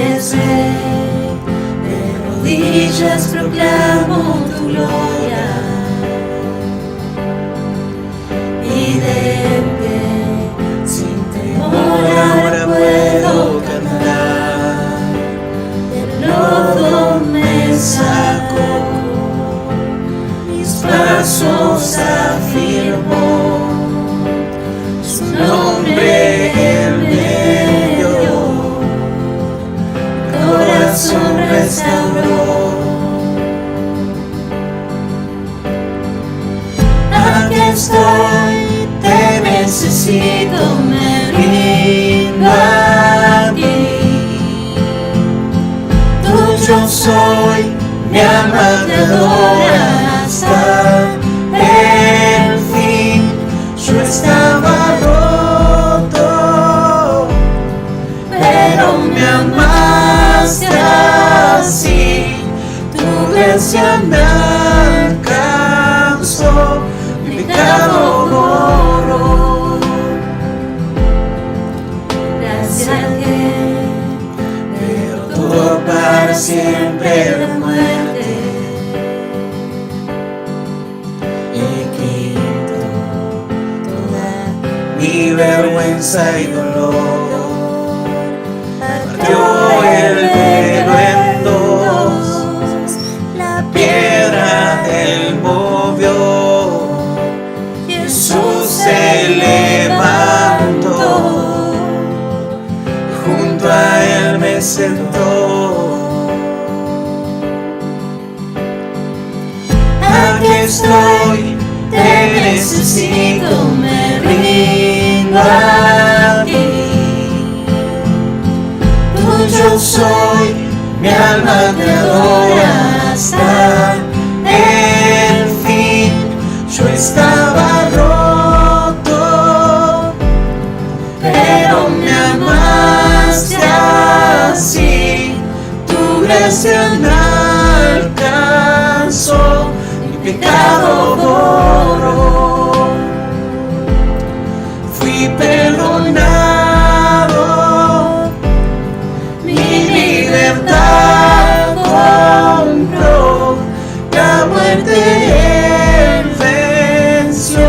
eres Rey, de rodillas proclamo tu gloria, y de pie, sin temor ahora puedo cantar. Del lodo me sacó, mis pasos afirmó, su nombre él me dio, corazón restauró. Aquí estoy, te necesito, me rindo a ti. Tuyo soy, mi alma te adora hasta el fin. Yo estaba roto, pero me amaste así. Tu gracia me alcanzó, mi pecado borró. Gracias que derrotó para siempre la muerte y quitó toda mi vergüenza y dolor. Partió el velo en dos, la piedra él movió, Jesús se levantó, junto a él me sentó. Aquí estoy, te necesito, me rindo a ti. Tuyo soy, mi alma te adora hasta el fin. Yo estaba roto, pero me amaste así. Tu gracia me alcanzó, mi pecado borró. Fui perdonado, mi libertad compró, la muerte él venció,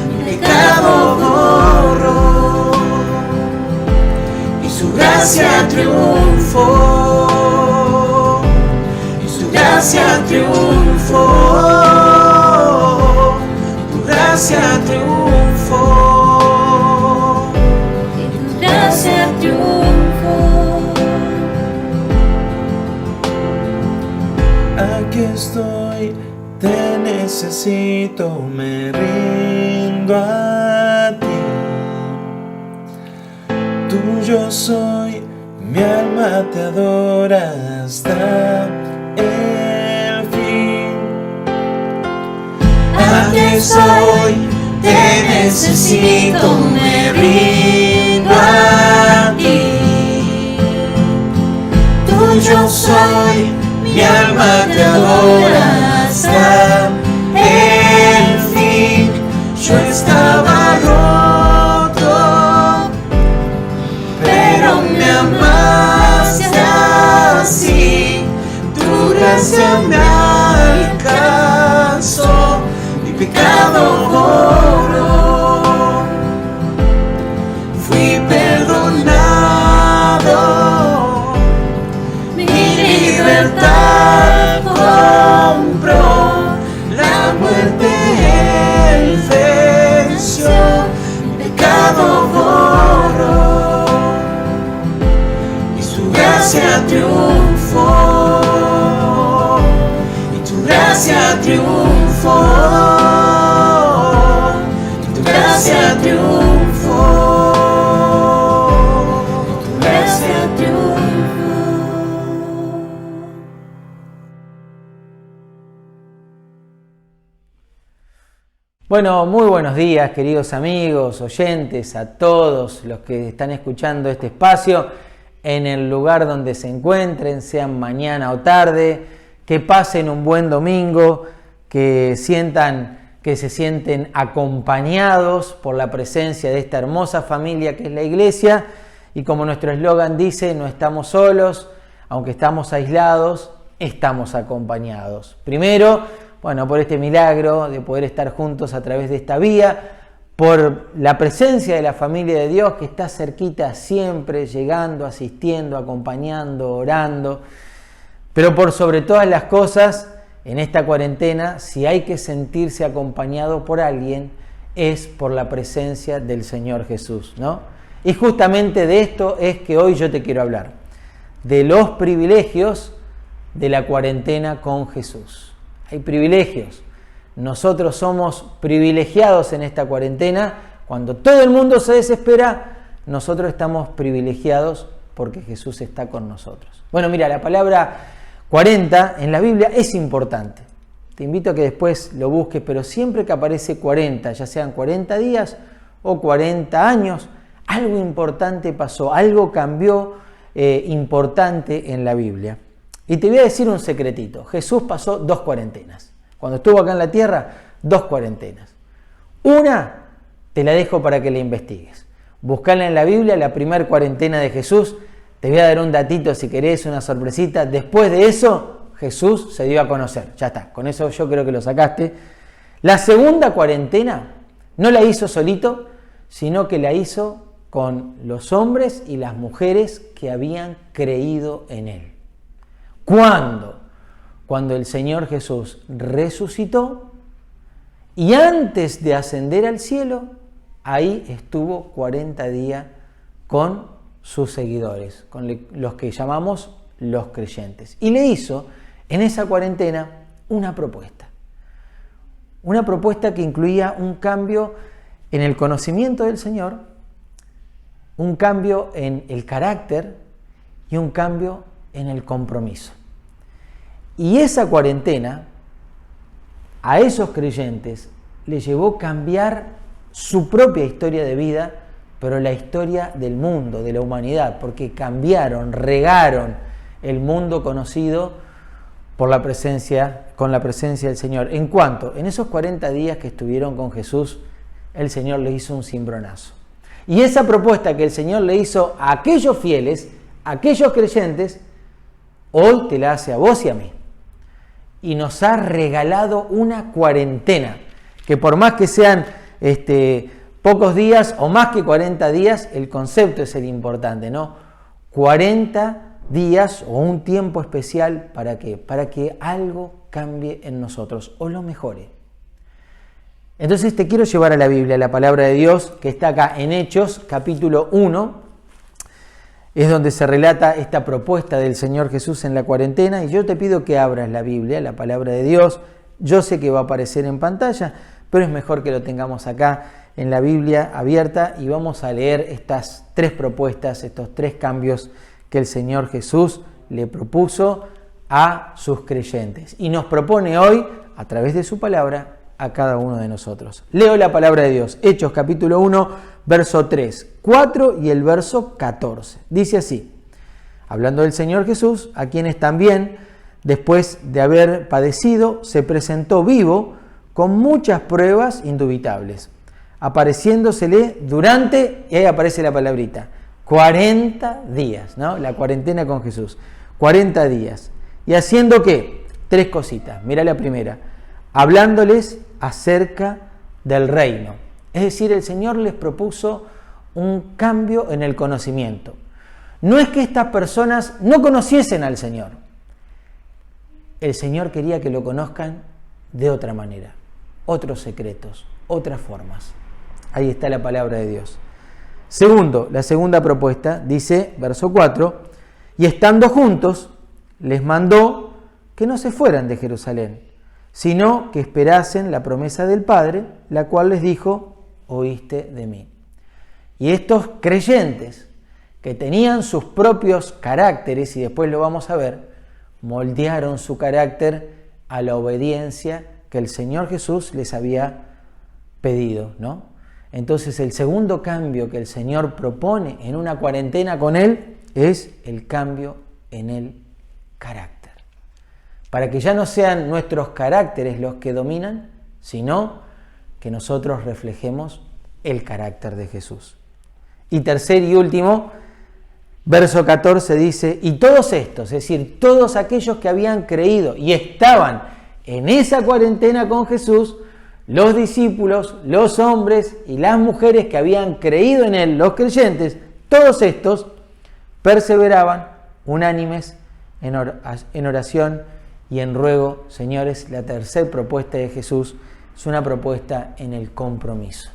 mi pecado borró, y su gracia triunfó, y su gracia triunfó, tu gracia triunfó, y tu gracia triunfó. Aquí estoy, te necesito, me rindo a ti. Tuyo soy, mi alma te adora hasta el fin. Aquí estoy, te necesito, me rindo a ti. Tuyo soy, mi alma te adora hasta el fin. Yo estaba roto, pero me amaste así. Tu gracia me alcanzó, mi pecado borró. Fui perdonado, mi libertad compró, la muerte él venció, mi pecado borró, y su gracia triunfó, y tu gracia triunfó, y tu gracia triunfó, y tu gracia triunfó. Bueno, muy buenos días, queridos amigos, oyentes, a todos los que están escuchando este espacio en el lugar donde se encuentren, sean mañana o tarde, que pasen un buen domingo, que se sienten acompañados por la presencia de esta hermosa familia que es la iglesia Y como nuestro eslogan dice, no estamos solos, aunque estamos aislados, estamos acompañados. Primero, bueno, por este milagro de poder estar juntos a través de esta vía, por la presencia de la familia de Dios que está cerquita siempre, llegando, asistiendo, acompañando, orando. Pero por sobre todas las cosas, en esta cuarentena, si hay que sentirse acompañado por alguien, es por la presencia del Señor Jesús, ¿no? Y justamente de esto es que hoy yo te quiero hablar, de los privilegios de la cuarentena con Jesús. Hay privilegios. Nosotros somos privilegiados en esta cuarentena. Cuando todo el mundo se desespera, nosotros estamos privilegiados porque Jesús está con nosotros. Bueno, mira, la palabra 40 en la Biblia es importante. Te invito a que después lo busques, pero siempre que aparece 40, ya sean 40 días o 40 años, algo importante pasó, algo cambió importante en la Biblia. Y te voy a decir un secretito. Jesús pasó 2 cuarentenas. Cuando estuvo acá en la tierra, 2 cuarentenas. Una te la dejo para que la investigues. Buscala en la Biblia, la primera cuarentena de Jesús. Te voy a dar un datito si querés, una sorpresita. Después de eso, Jesús se dio a conocer. Ya está, con eso yo creo que lo sacaste. La segunda cuarentena no la hizo solito, sino que la hizo con los hombres y las mujeres que habían creído en Él. ¿Cuándo? Cuando el Señor Jesús resucitó y antes de ascender al cielo, ahí estuvo 40 días con sus seguidores, con los que llamamos los creyentes. Y le hizo en esa cuarentena una propuesta que incluía un cambio en el conocimiento del Señor, un cambio en el carácter y un cambio en el compromiso. Y esa cuarentena a esos creyentes les llevó a cambiar su propia historia de vida, pero la historia del mundo, de la humanidad, porque cambiaron, regaron el mundo conocido con la presencia del Señor. En cuanto, en esos 40 días que estuvieron con Jesús, el Señor les hizo un cimbronazo. Y esa propuesta que el Señor le hizo a aquellos fieles, a aquellos creyentes, hoy te la hace a vos y a mí. Y nos ha regalado una cuarentena, que por más que sean pocos días o más que 40 días, el concepto es el importante, ¿no? 40 días o un tiempo especial, ¿para qué? Para que algo cambie en nosotros o lo mejore. Entonces te quiero llevar a la Biblia, la palabra de Dios, que está acá en Hechos, capítulo 1, es donde se relata esta propuesta del Señor Jesús en la cuarentena, y yo te pido que abras la Biblia, la palabra de Dios. Yo sé que va a aparecer en pantalla, pero es mejor que lo tengamos acá en la Biblia abierta y vamos a leer estas 3 propuestas, estos 3 cambios que el Señor Jesús le propuso a sus creyentes y nos propone hoy, a través de su palabra, a cada uno de nosotros. Leo la palabra de Dios, Hechos capítulo 1, verso 3, 4 y el verso 14. Dice así, hablando del Señor Jesús, a quienes también, después de haber padecido, se presentó vivo con muchas pruebas indubitables, apareciéndosele durante, y ahí aparece la palabrita, 40 días, ¿no? La cuarentena con Jesús, 40 días. ¿Y haciendo qué? 3 cositas. Mira la primera, hablándoles acerca del reino. Es decir, el Señor les propuso un cambio en el conocimiento. No es que estas personas no conociesen al Señor. El Señor quería que lo conozcan de otra manera, otros secretos, otras formas. Ahí está la palabra de Dios. Segundo, la segunda propuesta, dice, verso 4, y estando juntos, les mandó que no se fueran de Jerusalén, sino que esperasen la promesa del Padre, la cual les dijo, oíste de mí. Y estos creyentes, que tenían sus propios caracteres, y después lo vamos a ver, moldearon su carácter a la obediencia que el Señor Jesús les había pedido, ¿no? Entonces el segundo cambio que el Señor propone en una cuarentena con Él es el cambio en el carácter. Para que ya no sean nuestros caracteres los que dominan, sino que nosotros reflejemos el carácter de Jesús. Y tercer y último, Verso 14 dice, y todos estos, es decir, todos aquellos que habían creído y estaban en esa cuarentena con Jesús, los discípulos, los hombres y las mujeres que habían creído en Él, los creyentes, todos estos perseveraban unánimes en oración y en ruego. Señores, la tercera propuesta de Jesús es una propuesta en el compromiso.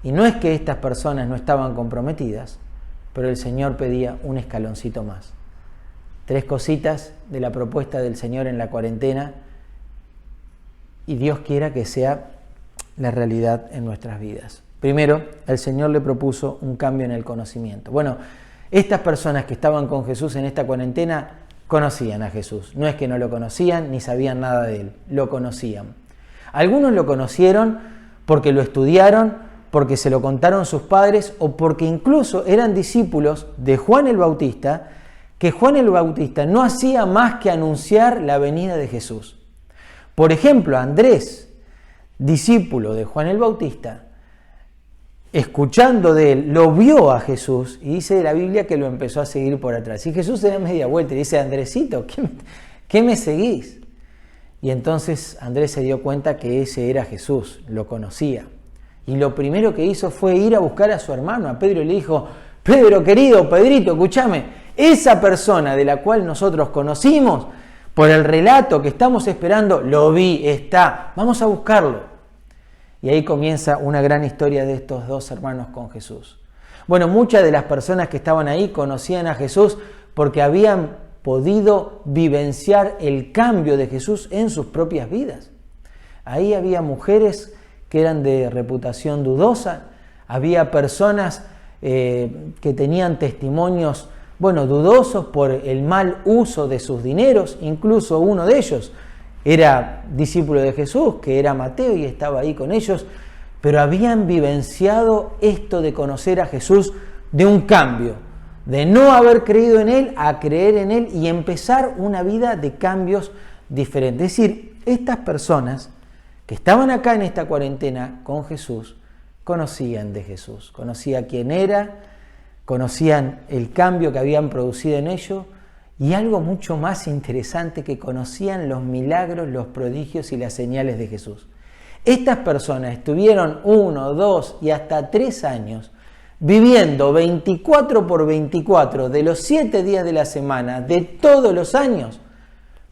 Y no es que estas personas no estaban comprometidas, pero el Señor pedía un escaloncito más. 3 cositas de la propuesta del Señor en la cuarentena, y Dios quiera que sea la realidad en nuestras vidas. Primero, el Señor le propuso un cambio en el conocimiento. Bueno, estas personas que estaban con Jesús en esta cuarentena conocían a Jesús. No es que no lo conocían ni sabían nada de Él, lo conocían. Algunos lo conocieron porque lo estudiaron, porque se lo contaron sus padres o porque incluso eran discípulos de Juan el Bautista, que Juan el Bautista no hacía más que anunciar la venida de Jesús. Por ejemplo, Andrés, discípulo de Juan el Bautista, escuchando de él, lo vio a Jesús y dice la Biblia que lo empezó a seguir por atrás. Y Jesús se da media vuelta y dice, Andresito, ¿qué me seguís? Y entonces Andrés se dio cuenta que ese era Jesús, lo conocía. Y lo primero que hizo fue ir a buscar a su hermano, a Pedro, y le dijo, Pedro, querido, Pedrito, escúchame, esa persona de la cual nosotros conocimos, por el relato que estamos esperando, lo vi, está, vamos a buscarlo. Y ahí comienza una gran historia de estos 2 hermanos con Jesús. Bueno, muchas de las personas que estaban ahí conocían a Jesús porque habían podido vivenciar el cambio de Jesús en sus propias vidas. Ahí había mujeres que eran de reputación dudosa, había personas que tenían testimonios, dudosos por el mal uso de sus dineros. Incluso uno de ellos era discípulo de Jesús, que era Mateo, y estaba ahí con ellos, pero habían vivenciado esto de conocer a Jesús, de un cambio, de no haber creído en Él a creer en Él y empezar una vida de cambios diferentes. Es decir, estas personas que estaban acá en esta cuarentena con Jesús, conocían de Jesús, conocían quién era, conocían el cambio que habían producido en ellos, y algo mucho más interesante, que conocían los milagros, los prodigios y las señales de Jesús. Estas personas estuvieron 1, 2 y hasta 3 años viviendo 24 por 24 de los 7 días de la semana, de todos los años,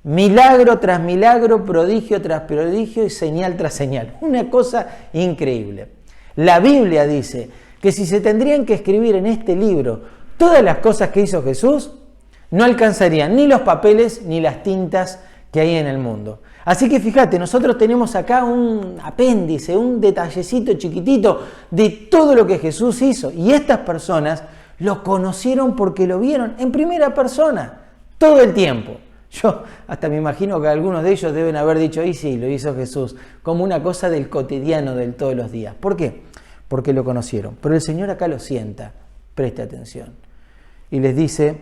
milagro tras milagro, prodigio tras prodigio y señal tras señal. Una cosa increíble. La Biblia dice que si se tendrían que escribir en este libro todas las cosas que hizo Jesús, no alcanzarían ni los papeles ni las tintas que hay en el mundo. Así que fíjate, nosotros tenemos acá un apéndice, un detallecito chiquitito de todo lo que Jesús hizo. Y estas personas lo conocieron porque lo vieron en primera persona, todo el tiempo. Yo hasta me imagino que algunos de ellos deben haber dicho, y sí, lo hizo Jesús, como una cosa del cotidiano, del todos los días. ¿Por qué? Porque lo conocieron. Pero el Señor acá lo sienta, preste atención. Y les dice,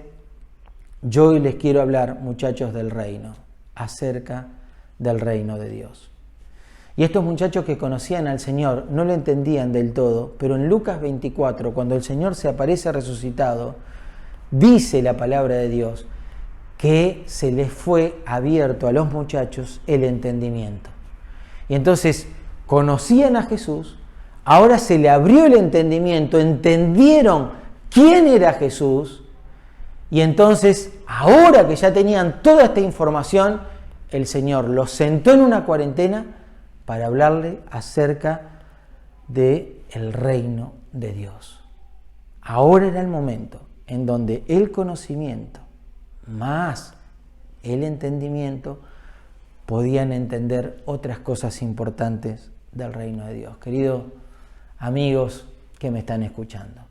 yo hoy les quiero hablar, muchachos del reino, acerca del reino de Dios. Y estos muchachos que conocían al Señor no lo entendían del todo, pero en Lucas 24, cuando el Señor se aparece resucitado, dice la palabra de Dios que se les fue abierto a los muchachos el entendimiento. Y entonces conocían a Jesús, ahora se le abrió el entendimiento, entendieron quién era Jesús, y entonces, ahora que ya tenían toda esta información, el Señor los sentó en una cuarentena para hablarle acerca del reino de Dios. Ahora era el momento en donde el conocimiento más el entendimiento podían entender otras cosas importantes del reino de Dios. Queridos amigos que me están escuchando,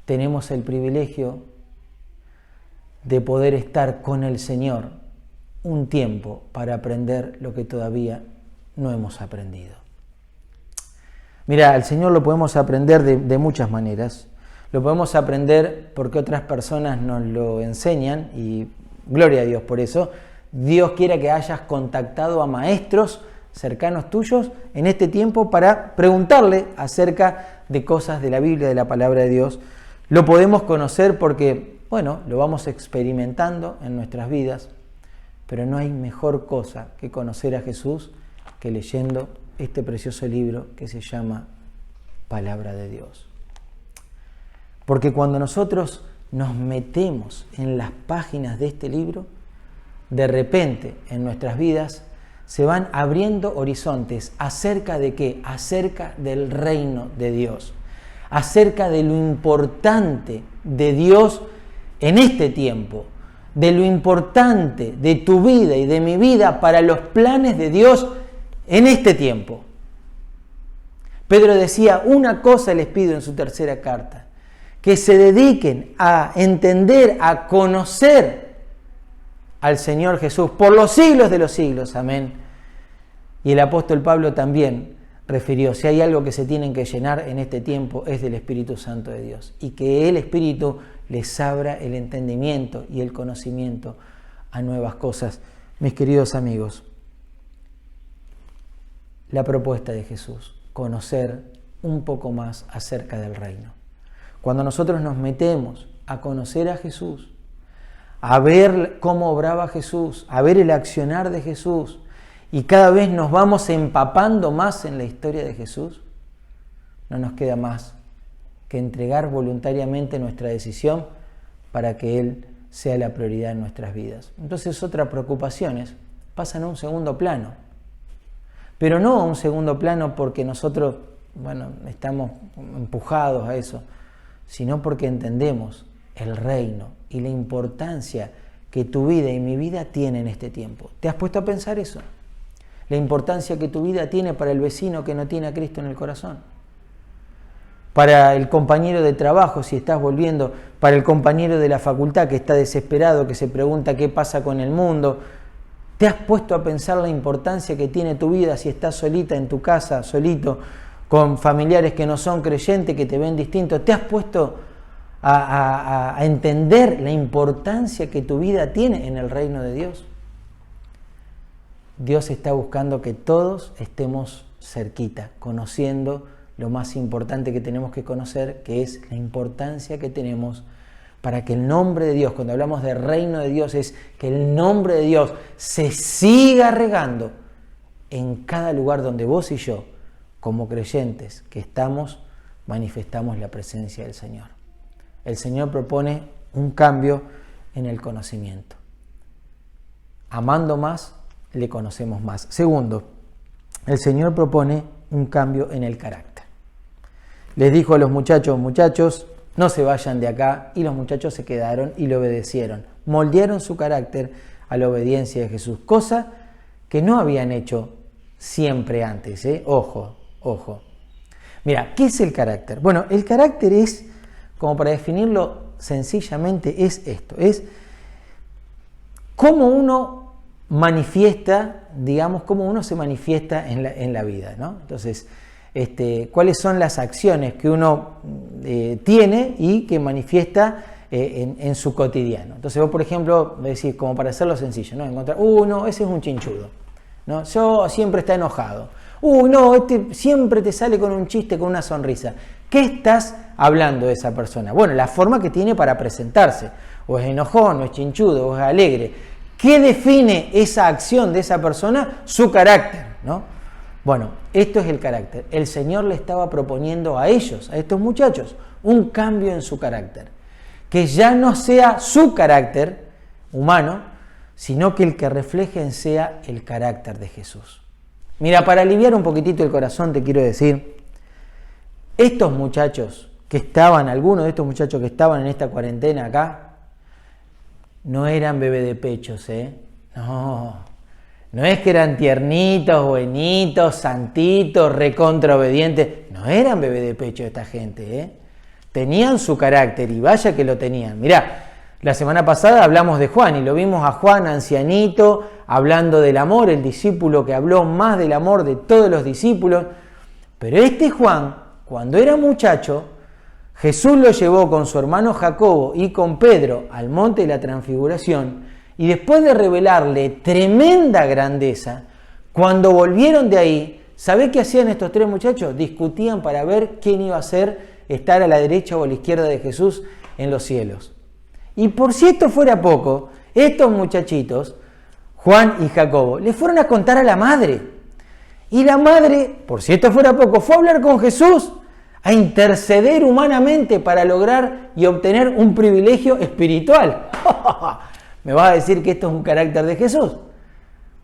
tenemos el privilegio de poder estar con el Señor un tiempo para aprender lo que todavía no hemos aprendido. Mira, al Señor lo podemos aprender de muchas maneras. Lo podemos aprender porque otras personas nos lo enseñan y gloria a Dios por eso. Dios quiera que hayas contactado a maestros cercanos tuyos en este tiempo para preguntarle acerca de cosas de la Biblia, de la palabra de Dios. Lo podemos conocer porque, bueno, lo vamos experimentando en nuestras vidas, pero no hay mejor cosa que conocer a Jesús que leyendo este precioso libro que se llama Palabra de Dios. Porque cuando nosotros nos metemos en las páginas de este libro, de repente en nuestras vidas se van abriendo horizontes. ¿Acerca de qué? Acerca del reino de Dios. Acerca de lo importante de Dios en este tiempo. De lo importante de tu vida y de mi vida para los planes de Dios en este tiempo. Pedro decía, una cosa les pido en su tercera carta, que se dediquen a entender, a conocer al Señor Jesús por los siglos de los siglos. Amén. Y el apóstol Pablo también refirió, si hay algo que se tienen que llenar en este tiempo es del Espíritu Santo de Dios. Y que el Espíritu les abra el entendimiento y el conocimiento a nuevas cosas. Mis queridos amigos, la propuesta de Jesús, conocer un poco más acerca del reino. Cuando nosotros nos metemos a conocer a Jesús, a ver cómo obraba Jesús, a ver el accionar de Jesús, y cada vez nos vamos empapando más en la historia de Jesús, no nos queda más que entregar voluntariamente nuestra decisión para que Él sea la prioridad en nuestras vidas. Entonces otras preocupaciones pasan a un segundo plano, pero no a un segundo plano porque nosotros, estamos empujados a eso, sino porque entendemos el reino y la importancia que tu vida y mi vida tiene en este tiempo. ¿Te has puesto a pensar eso? La importancia que tu vida tiene para el vecino que no tiene a Cristo en el corazón. Para el compañero de trabajo, si estás volviendo, para el compañero de la facultad que está desesperado, que se pregunta qué pasa con el mundo. ¿Te has puesto a pensar la importancia que tiene tu vida si estás solita en tu casa, solito, con familiares que no son creyentes, que te ven distinto? ¿Te has puesto a entender la importancia que tu vida tiene en el reino de Dios? Dios está buscando que todos estemos cerquita, conociendo lo más importante que tenemos que conocer, que es la importancia que tenemos para que el nombre de Dios, cuando hablamos del reino de Dios, es que el nombre de Dios se siga regando en cada lugar donde vos y yo, como creyentes que estamos, manifestamos la presencia del Señor. El Señor propone un cambio en el conocimiento. Amando más, le conocemos más. Segundo, el Señor propone un cambio en el carácter. Les dijo a los muchachos, no se vayan de acá, y los muchachos se quedaron y le obedecieron. Moldearon su carácter a la obediencia de Jesús, cosa que no habían hecho siempre antes. Ojo. Mira, ¿qué es el carácter? Bueno, el carácter es, como para definirlo sencillamente, es esto, es cómo uno manifiesta, cómo uno se manifiesta en la vida, ¿no? Entonces, cuáles son las acciones que uno tiene y que manifiesta en su cotidiano. Entonces vos, por ejemplo, decís, como para hacerlo sencillo, ¿no? Encontrar, no, ese es un chinchudo, ¿no? Yo siempre está enojado. No, siempre te sale con un chiste, con una sonrisa. ¿Qué estás hablando de esa persona? Bueno, la forma que tiene para presentarse. O es enojón, o es chinchudo, o es alegre. ¿Qué define esa acción de esa persona? Su carácter, ¿no? Bueno, esto es el carácter. El Señor le estaba proponiendo a ellos, a estos muchachos, un cambio en su carácter. Que ya no sea su carácter humano, sino que el que reflejen sea el carácter de Jesús. Mira, para aliviar un poquitito el corazón te quiero decir, estos muchachos que estaban, algunos de estos muchachos que estaban en esta cuarentena acá, no eran bebé de pechos, No es que eran tiernitos, buenitos, santitos, recontra obedientes. No eran bebé de pecho esta gente, Tenían su carácter y vaya que lo tenían. Mirá, la semana pasada hablamos de Juan y lo vimos a Juan, ancianito, hablando del amor, el discípulo que habló más del amor de todos los discípulos. Pero este Juan, cuando era muchacho, Jesús lo llevó con su hermano Jacobo y con Pedro al monte de la Transfiguración y después de revelarle tremenda grandeza, cuando volvieron de ahí, ¿sabés qué hacían estos tres muchachos? Discutían para ver quién iba a ser estar a la derecha o a la izquierda de Jesús en los cielos. Y por si esto fuera poco, estos muchachitos, Juan y Jacobo, le fueron a contar a la madre. Y la madre, por si esto fuera poco, fue a hablar con Jesús, a interceder humanamente para lograr y obtener un privilegio espiritual. ¿Me vas a decir que esto es un carácter de Jesús?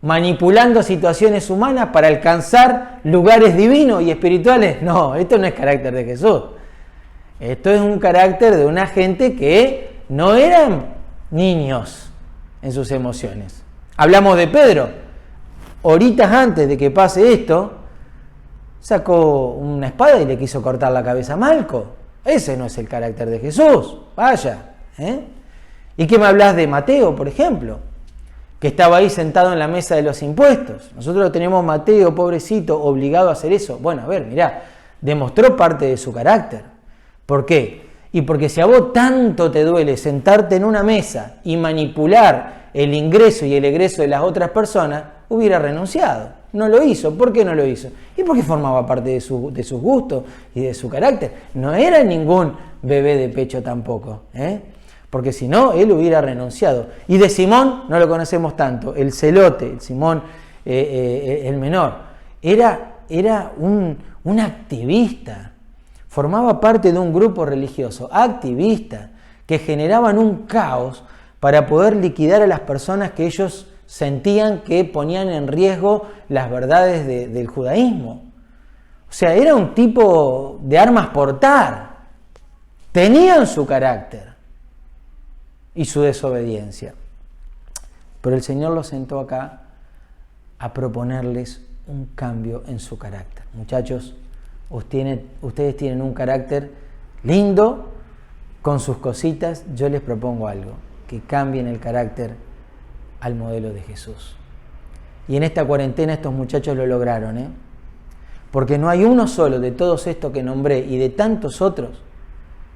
Manipulando situaciones humanas para alcanzar lugares divinos y espirituales. No, esto no es carácter de Jesús. Esto es un carácter de una gente que no eran niños en sus emociones. Hablamos de Pedro. Horitas antes de que pase esto, sacó una espada y le quiso cortar la cabeza a Malco. Ese no es el carácter de Jesús. Vaya. ¿Y qué me hablas de Mateo, por ejemplo? Que estaba ahí sentado en la mesa de los impuestos. Nosotros tenemos Mateo, pobrecito, obligado a hacer eso. Bueno, a ver, mirá, demostró parte de su carácter. ¿Por qué? Y porque si a vos tanto te duele sentarte en una mesa y manipular el ingreso y el egreso de las otras personas, hubiera renunciado. No lo hizo. ¿Por qué no lo hizo? Y porque formaba parte de sus gustos y de su carácter. No era ningún bebé de pecho tampoco, porque si no, él hubiera renunciado. Y de Simón no lo conocemos tanto, el celote, el Simón el menor, era un activista, formaba parte de un grupo religioso, activista, que generaban un caos para poder liquidar a las personas que ellos sentían que ponían en riesgo las verdades del judaísmo. O sea, era un tipo de armas portar, tenían su carácter y su desobediencia. Pero el Señor los sentó acá a proponerles un cambio en su carácter. Muchachos, ustedes tienen un carácter lindo, con sus cositas. Yo les propongo algo, que cambien el carácter al modelo de Jesús. Y en esta cuarentena estos muchachos lo lograron, porque no hay uno solo de todos estos que nombré y de tantos otros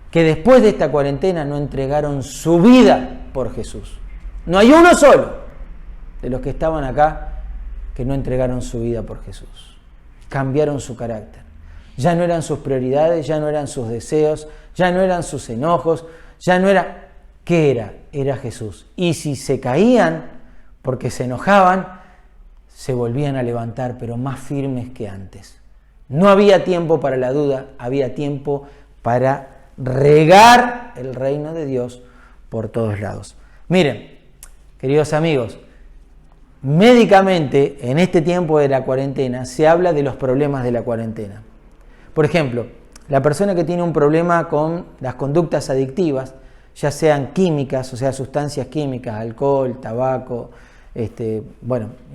que después de esta cuarentena no entregaron su vida por Jesús. No hay uno solo de los que estaban acá que no entregaron su vida por Jesús. Cambiaron su carácter. Ya no eran sus prioridades, ya no eran sus deseos, ya no eran sus enojos, ya no era... ¿Qué era? Era Jesús. Y si se caían porque se enojaban, se volvían a levantar, pero más firmes que antes. No había tiempo para la duda, había tiempo para regar el reino de Dios por todos lados. Miren, queridos amigos, médicamente en este tiempo de la cuarentena se habla de los problemas de la cuarentena. Por ejemplo, la persona que tiene un problema con las conductas adictivas, ya sean químicas, o sea, sustancias químicas, alcohol, tabaco,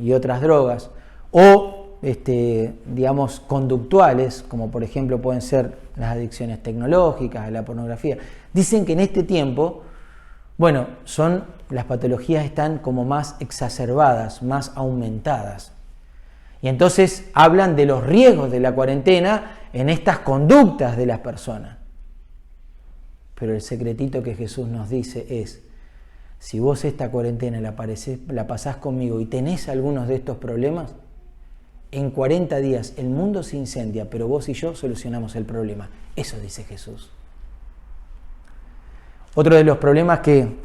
y otras drogas, o digamos, conductuales, como por ejemplo pueden ser las adicciones tecnológicas, a la pornografía. Dicen que en este tiempo, las patologías están como más exacerbadas, más aumentadas. Y entonces hablan de los riesgos de la cuarentena en estas conductas de las personas. Pero el secretito que Jesús nos dice es, si vos esta cuarentena la pasás conmigo y tenés algunos de estos problemas, en 40 días el mundo se incendia, pero vos y yo solucionamos el problema. Eso dice Jesús. Otro de los problemas que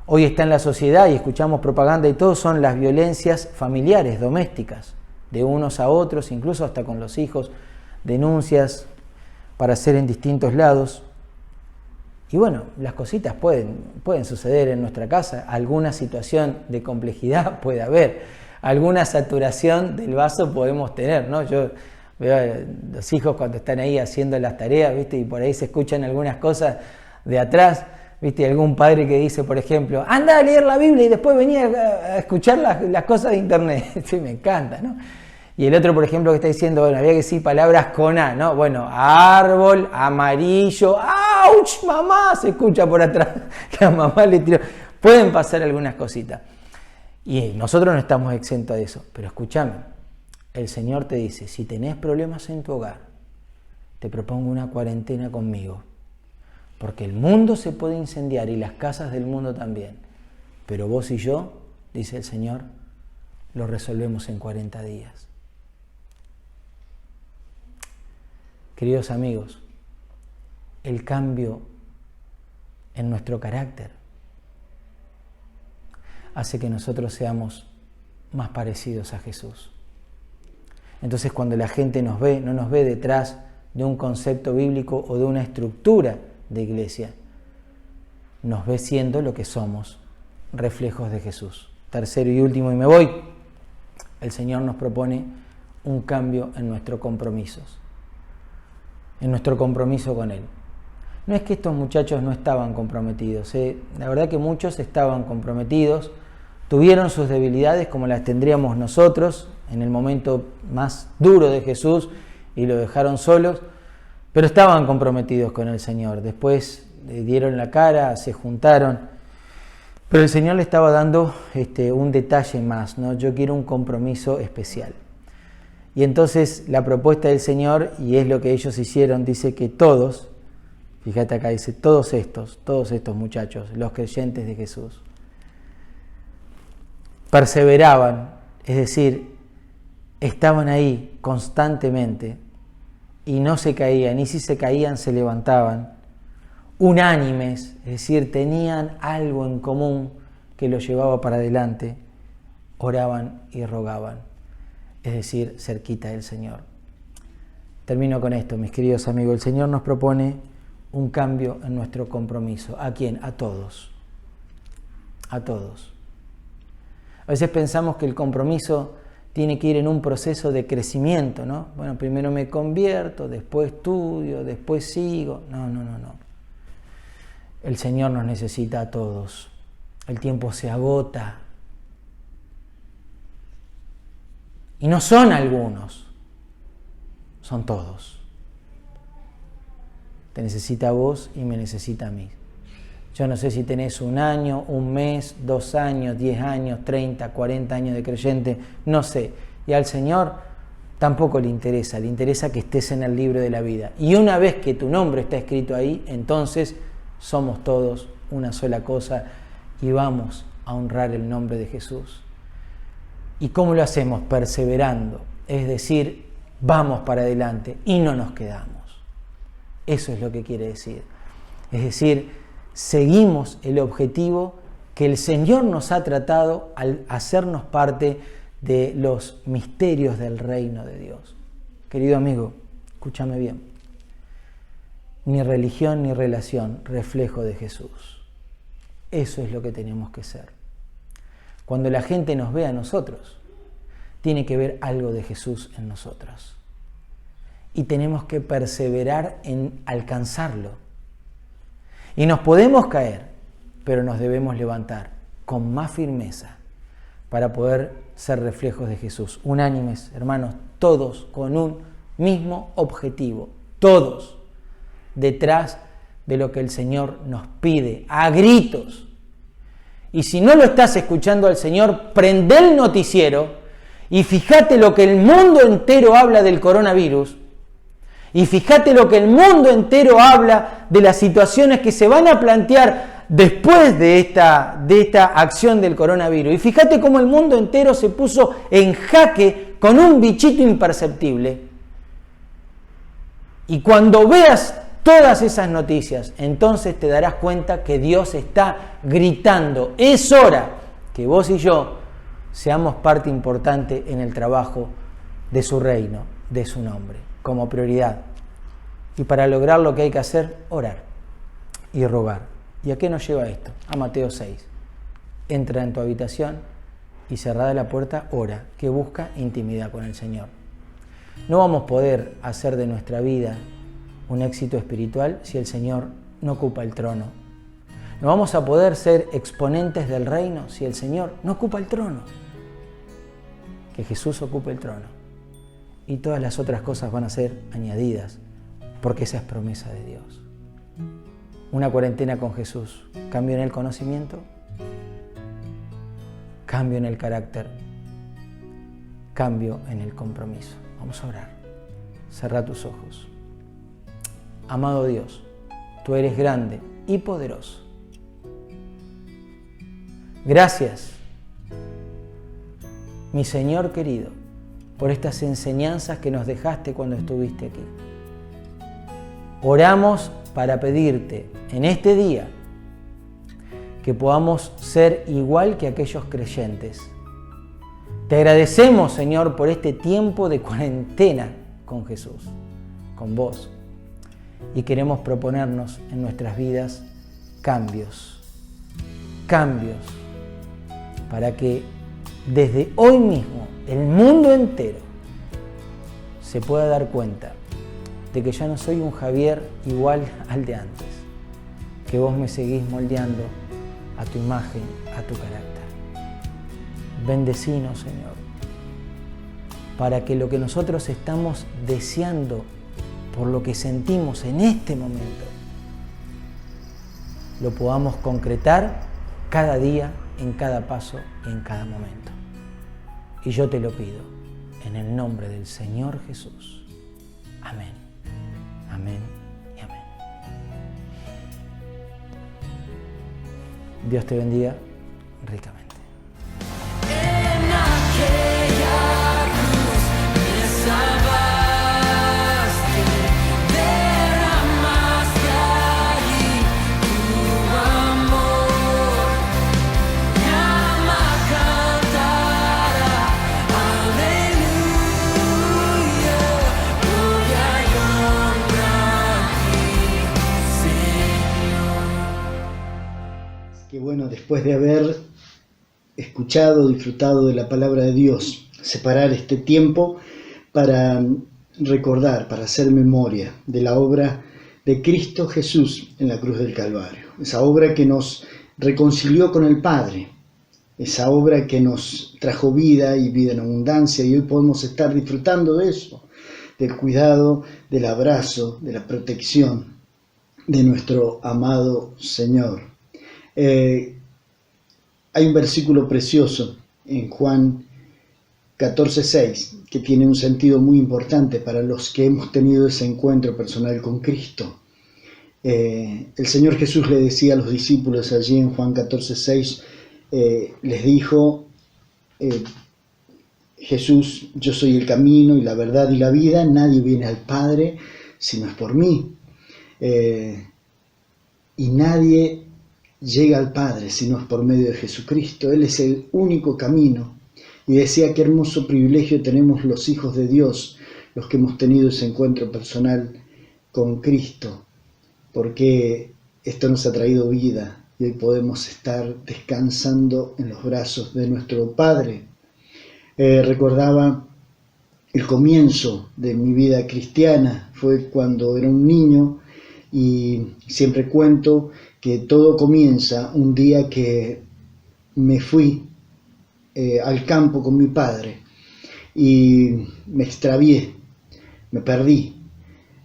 hoy está en la sociedad y escuchamos propaganda y todo son las violencias familiares, domésticas, de unos a otros, incluso hasta con los hijos, denuncias para hacer en distintos lados. Y las cositas pueden suceder en nuestra casa, alguna situación de complejidad puede haber, alguna saturación del vaso podemos tener, ¿no? Yo veo a los hijos cuando están ahí haciendo las tareas, ¿viste? Y por ahí se escuchan algunas cosas de atrás, ¿viste? Algún padre que dice, por ejemplo, anda a leer la Biblia y después venía a escuchar las cosas de internet. Sí, me encanta, ¿no? Y el otro, por ejemplo, que está diciendo, había que decir palabras con A, ¿no? Árbol, amarillo, ¡auch! Mamá, se escucha por atrás que a mamá le tiró. Pueden pasar algunas cositas. Y nosotros no estamos exentos de eso. Pero escúchame, el Señor te dice, si tenés problemas en tu hogar, te propongo una cuarentena conmigo. Porque el mundo se puede incendiar y las casas del mundo también. Pero vos y yo, dice el Señor, lo resolvemos en 40 días. Queridos amigos, el cambio en nuestro carácter. Hace que nosotros seamos más parecidos a Jesús. Entonces, cuando la gente nos ve, no nos ve detrás de un concepto bíblico o de una estructura de iglesia, nos ve siendo lo que somos, reflejos de Jesús. Tercero y último, y me voy, el Señor nos propone un cambio en nuestros compromisos, en nuestro compromiso con Él. No es que estos muchachos no estaban comprometidos, la verdad que muchos estaban comprometidos, tuvieron sus debilidades como las tendríamos nosotros en el momento más duro de Jesús y lo dejaron solos, pero estaban comprometidos con el Señor. Después le dieron la cara, se juntaron, pero el Señor le estaba dando un detalle más, ¿no? Yo quiero un compromiso especial. Y entonces la propuesta del Señor, y es lo que ellos hicieron, dice que todos, fíjate acá, dice todos estos muchachos, los creyentes de Jesús, perseveraban, es decir, estaban ahí constantemente y no se caían, y si se caían se levantaban, unánimes, es decir, tenían algo en común que los llevaba para adelante, oraban y rogaban, es decir, cerquita del Señor. Termino con esto, mis queridos amigos. El Señor nos propone un cambio en nuestro compromiso. ¿A quién? A todos. A todos. A veces pensamos que el compromiso tiene que ir en un proceso de crecimiento, ¿no? Bueno, primero me convierto, después estudio, después sigo. No. El Señor nos necesita a todos. El tiempo se agota. Y no son algunos, son todos. Te necesita a vos y me necesita a mí. Yo no sé si tenés 1 año, 1 mes, 2 años, 10 años, 30, 40 años de creyente, no sé. Y al Señor tampoco le interesa que estés en el libro de la vida. Y una vez que tu nombre está escrito ahí, entonces somos todos una sola cosa y vamos a honrar el nombre de Jesús. ¿Y cómo lo hacemos? Perseverando, es decir, vamos para adelante y no nos quedamos. Eso es lo que quiere decir. Es decir, seguimos el objetivo que el Señor nos ha tratado al hacernos parte de los misterios del reino de Dios. Querido amigo, escúchame bien. Ni religión ni relación, reflejo de Jesús. Eso es lo que tenemos que ser. Cuando la gente nos ve a nosotros, tiene que ver algo de Jesús en nosotros. Y tenemos que perseverar en alcanzarlo. Y nos podemos caer, pero nos debemos levantar con más firmeza para poder ser reflejos de Jesús. Unánimes, hermanos, todos con un mismo objetivo. Todos detrás de lo que el Señor nos pide, a gritos. Y si no lo estás escuchando al Señor, prende el noticiero y fíjate lo que el mundo entero habla del coronavirus. Y fíjate lo que el mundo entero habla de las situaciones que se van a plantear después de esta acción del coronavirus. Y fíjate cómo el mundo entero se puso en jaque con un bichito imperceptible. Y cuando veas todas esas noticias, entonces te darás cuenta que Dios está gritando. Es hora que vos y yo seamos parte importante en el trabajo de su reino, de su nombre, como prioridad. Y para lograr lo que hay que hacer, orar y rogar. ¿Y a qué nos lleva esto? A Mateo 6. Entra en tu habitación y cerrada la puerta, ora, que busca intimidad con el Señor. No vamos a poder hacer de nuestra vida un éxito espiritual si el Señor no ocupa el trono. No vamos a poder ser exponentes del reino si el Señor no ocupa el trono. Que Jesús ocupe el trono. Y todas las otras cosas van a ser añadidas, porque esa es promesa de Dios. Una cuarentena con Jesús. Cambio en el conocimiento, cambio en el carácter, cambio en el compromiso. Vamos a orar. Cerrá tus ojos. Amado Dios, tú eres grande y poderoso. Gracias, mi Señor querido, por estas enseñanzas que nos dejaste cuando estuviste aquí. Oramos para pedirte en este día que podamos ser igual que aquellos creyentes. Te agradecemos, Señor, por este tiempo de cuarentena con Jesús, con vos. Y queremos proponernos en nuestras vidas cambios para que desde hoy mismo el mundo entero se pueda dar cuenta de que ya no soy un Javier igual al de antes, que vos me seguís moldeando a tu imagen, a tu carácter. Bendecinos, Señor, para que lo que nosotros estamos deseando, por lo que sentimos en este momento, lo podamos concretar cada día, en cada paso y en cada momento. Y yo te lo pido, en el nombre del Señor Jesús. Amén. Amén y amén. Dios te bendiga ricamente. Que bueno, después de haber escuchado, disfrutado de la palabra de Dios, separar este tiempo para recordar, para hacer memoria de la obra de Cristo Jesús en la cruz del Calvario. Esa obra que nos reconcilió con el Padre, esa obra que nos trajo vida y vida en abundancia, y hoy podemos estar disfrutando de eso, del cuidado, del abrazo, de la protección de nuestro amado Señor. Hay un versículo precioso en Juan 14:6 que tiene un sentido muy importante para los que hemos tenido ese encuentro personal con Cristo. El Señor Jesús le decía a los discípulos allí en Juan 14:6, les dijo, Jesús, yo soy el camino y la verdad y la vida, nadie viene al Padre si no es por mí. Y nadie llega al Padre si no es por medio de Jesucristo. Él es el único camino. Y decía qué hermoso privilegio tenemos los hijos de Dios, los que hemos tenido ese encuentro personal con Cristo, porque esto nos ha traído vida y hoy podemos estar descansando en los brazos de nuestro Padre. Recordaba el comienzo de mi vida cristiana, fue cuando era un niño, y siempre cuento que todo comienza un día que me fui al campo con mi padre y me extravié, me perdí,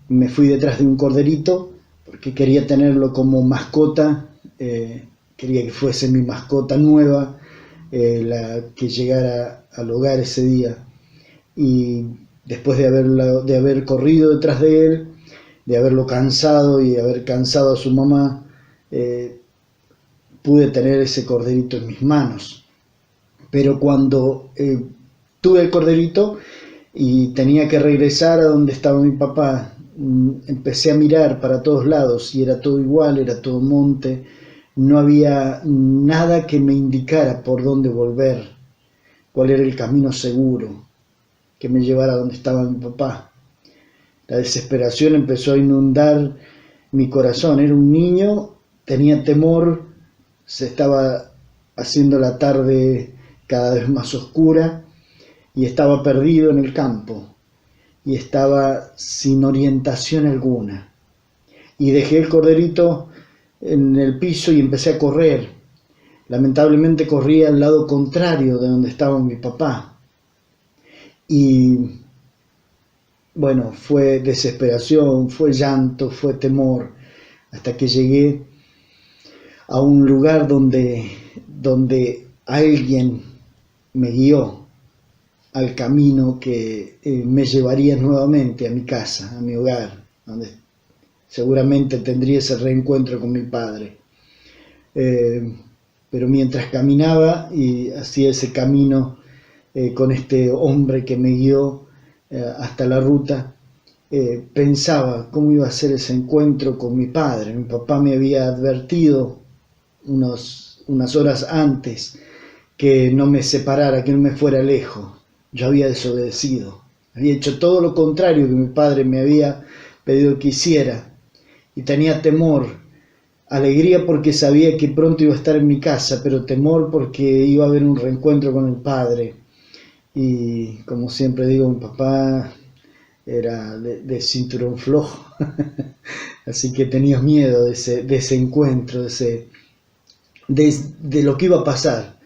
me fui detrás de un corderito porque quería tenerlo como mascota, quería que fuese mi mascota nueva, la que llegara al hogar ese día, y después de haber corrido detrás de él, de haberlo cansado y de haber cansado a su mamá, pude tener ese corderito en mis manos. Pero cuando tuve el corderito y tenía que regresar a donde estaba mi papá, empecé a mirar para todos lados y era todo igual, era todo monte, no había nada que me indicara por dónde volver, cuál era el camino seguro que me llevara a donde estaba mi papá. La desesperación empezó a inundar mi corazón. Era un niño, tenía temor, se estaba haciendo la tarde cada vez más oscura y estaba perdido en el campo y estaba sin orientación alguna. Y dejé el corderito en el piso y empecé a correr. Lamentablemente corría al lado contrario de donde estaba mi papá. Y bueno, fue desesperación, fue llanto, fue temor, hasta que llegué a un lugar donde alguien me guió al camino que me llevaría nuevamente a mi casa, a mi hogar, donde seguramente tendría ese reencuentro con mi padre. Pero mientras caminaba y hacía ese camino con este hombre que me guió hasta la ruta, pensaba cómo iba a ser ese encuentro con mi padre. Mi papá me había advertido unas horas antes que no me separara, que no me fuera lejos. Yo había desobedecido, había hecho todo lo contrario que mi padre me había pedido que hiciera, y tenía temor, alegría porque sabía que pronto iba a estar en mi casa, pero temor porque iba a haber un reencuentro con el padre. Y como siempre digo, mi papá era de cinturón flojo, así que tenía miedo de ese encuentro, de lo que iba a pasar.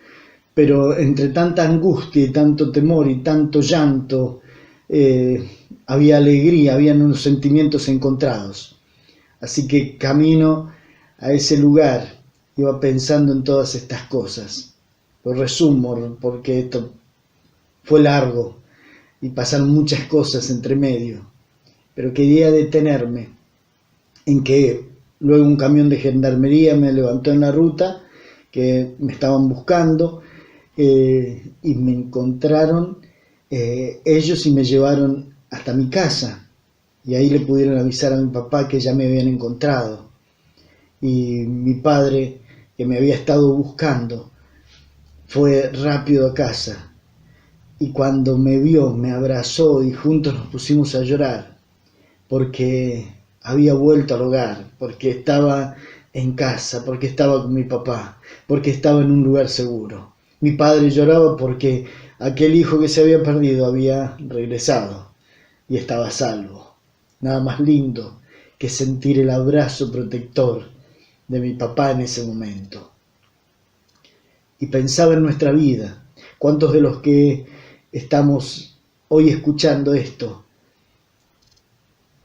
Pero entre tanta angustia y tanto temor y tanto llanto, había alegría, habían unos sentimientos encontrados. Así que camino a ese lugar, iba pensando en todas estas cosas. Lo resumo porque esto fue largo y pasaron muchas cosas entre medio, pero quería detenerme en que luego un camión de gendarmería me levantó en la ruta, que me estaban buscando, y me encontraron ellos y me llevaron hasta mi casa, y ahí le pudieron avisar a mi papá que ya me habían encontrado. Y mi padre, que me había estado buscando, fue rápido a casa, y cuando me vio me abrazó y juntos nos pusimos a llorar porque había vuelto al hogar, porque estaba en casa, porque estaba con mi papá, porque estaba en un lugar seguro. Mi padre lloraba porque aquel hijo que se había perdido había regresado y estaba a salvo. Nada más lindo que sentir el abrazo protector de mi papá en ese momento. Y pensaba en nuestra vida. ¿Cuántos de los que estamos hoy escuchando esto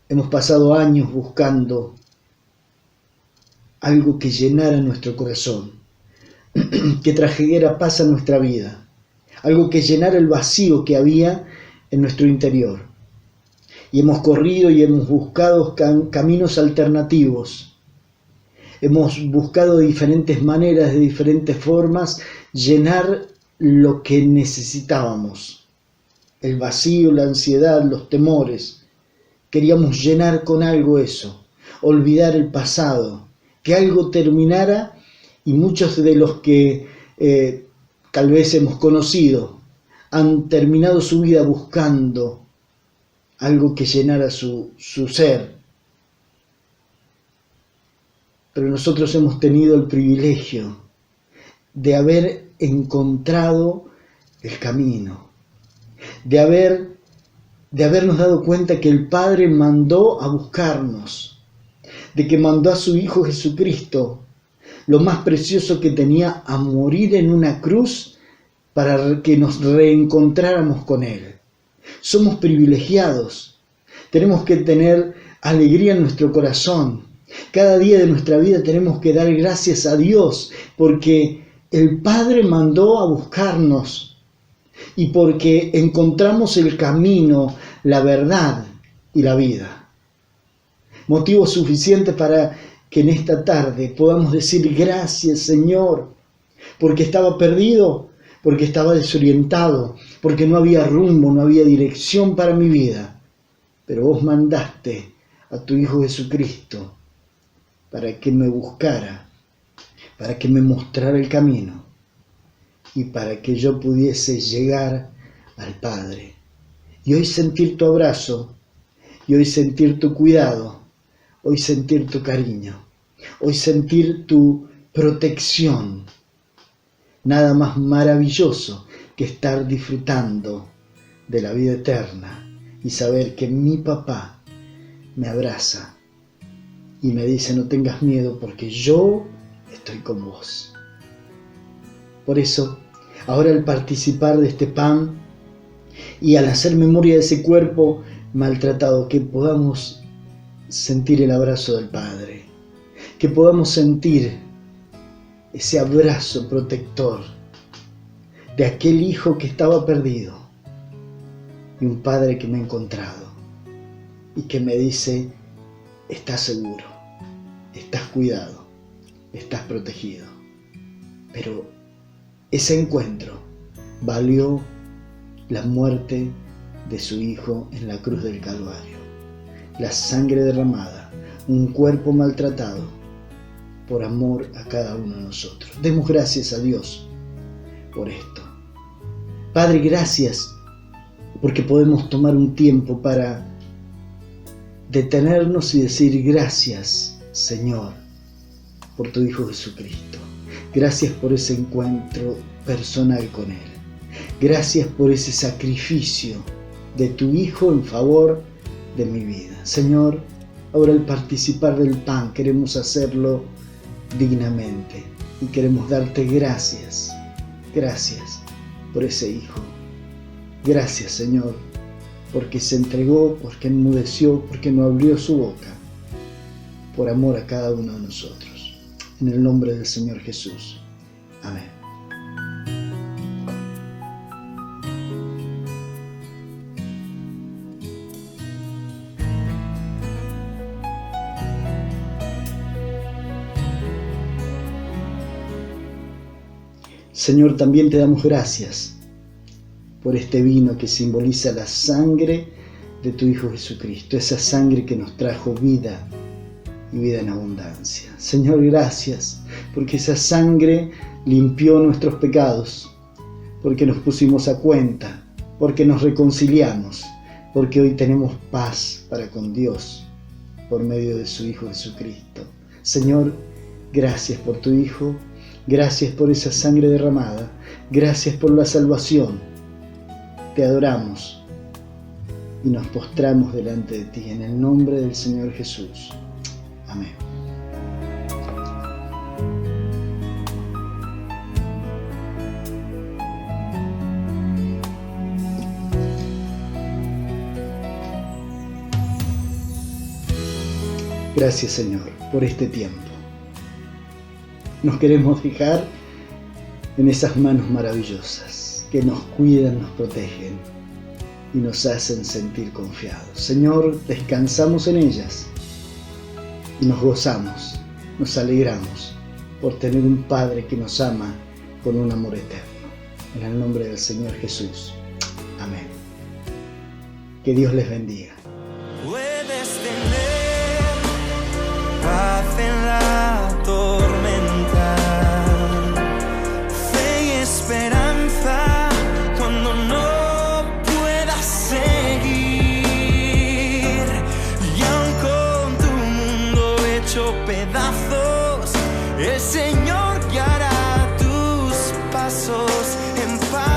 hemos pasado años buscando algo que llenara nuestro corazón, que trajera paz a nuestra vida, algo que llenara el vacío que había en nuestro interior? Y hemos corrido y hemos buscado caminos alternativos, hemos buscado de diferentes maneras, de diferentes formas, llenar lo que necesitábamos, el vacío, la ansiedad, los temores. Queríamos llenar con algo eso, olvidar el pasado, que algo terminara, y muchos de los que tal vez hemos conocido han terminado su vida buscando algo que llenara su ser. Pero nosotros hemos tenido el privilegio de haber encontrado el camino, de habernos dado cuenta que el Padre mandó a buscarnos, de que mandó a su Hijo Jesucristo, lo más precioso que tenía, a morir en una cruz para que nos reencontráramos con Él. Somos privilegiados, tenemos que tener alegría en nuestro corazón. Cada día de nuestra vida tenemos que dar gracias a Dios porque el Padre mandó a buscarnos y porque encontramos el camino, la verdad y la vida. Motivo suficiente para que en esta tarde podamos decir gracias, Señor, porque estaba perdido, porque estaba desorientado, porque no había rumbo, no había dirección para mi vida. Pero vos mandaste a tu Hijo Jesucristo para que me buscara, para que me mostrara el camino y para que yo pudiese llegar al Padre. Y hoy sentir tu abrazo, y hoy sentir tu cuidado, hoy sentir tu cariño, hoy sentir tu protección. Nada más maravilloso que estar disfrutando de la vida eterna y saber que mi papá me abraza y me dice: no tengas miedo porque yo estoy con vos. Por eso, ahora al participar de este pan y al hacer memoria de ese cuerpo maltratado, que podamos sentir el abrazo del Padre, que podamos sentir ese abrazo protector de aquel hijo que estaba perdido y un Padre que me ha encontrado y que me dice: estás seguro, estás cuidado, estás protegido. Pero ese encuentro valió la muerte de su Hijo en la cruz del Calvario. la sangre derramada, un cuerpo maltratado, por amor a cada uno de nosotros. Demos gracias a Dios por esto. Padre, gracias porque podemos tomar un tiempo para detenernos y decir gracias, Señor, por tu Hijo Jesucristo. Gracias por ese encuentro personal con Él. Gracias por ese sacrificio de tu Hijo en favor de mi vida. Señor, ahora al participar del pan queremos hacerlo dignamente y queremos darte gracias. Gracias por ese Hijo. Gracias, Señor, porque se entregó, porque enmudeció, porque no abrió su boca, por amor a cada uno de nosotros. En el nombre del Señor Jesús. Amén. Señor, también te damos gracias por este vino que simboliza la sangre de tu Hijo Jesucristo, esa sangre que nos trajo vida y vida en abundancia. Señor, gracias porque esa sangre limpió nuestros pecados, porque nos pusimos a cuenta, porque nos reconciliamos, porque hoy tenemos paz para con Dios por medio de su Hijo Jesucristo. Señor, gracias por tu Hijo. Gracias por esa sangre derramada. Gracias por la salvación. Te adoramos y nos postramos delante de ti en el nombre del Señor Jesús. Amén. Gracias, Señor, por este tiempo. Nos queremos dejar en esas manos maravillosas que nos cuidan, nos protegen y nos hacen sentir confiados. Señor, descansamos en ellas y nos gozamos, nos alegramos por tener un Padre que nos ama con un amor eterno. En el nombre del Señor Jesús. Amén. Que Dios les bendiga. Puedes tener paz en la tormenta, fe y esperanza cuando no puedas seguir, y aun con tu mundo hecho pedazos, el Señor guiará tus pasos en paz.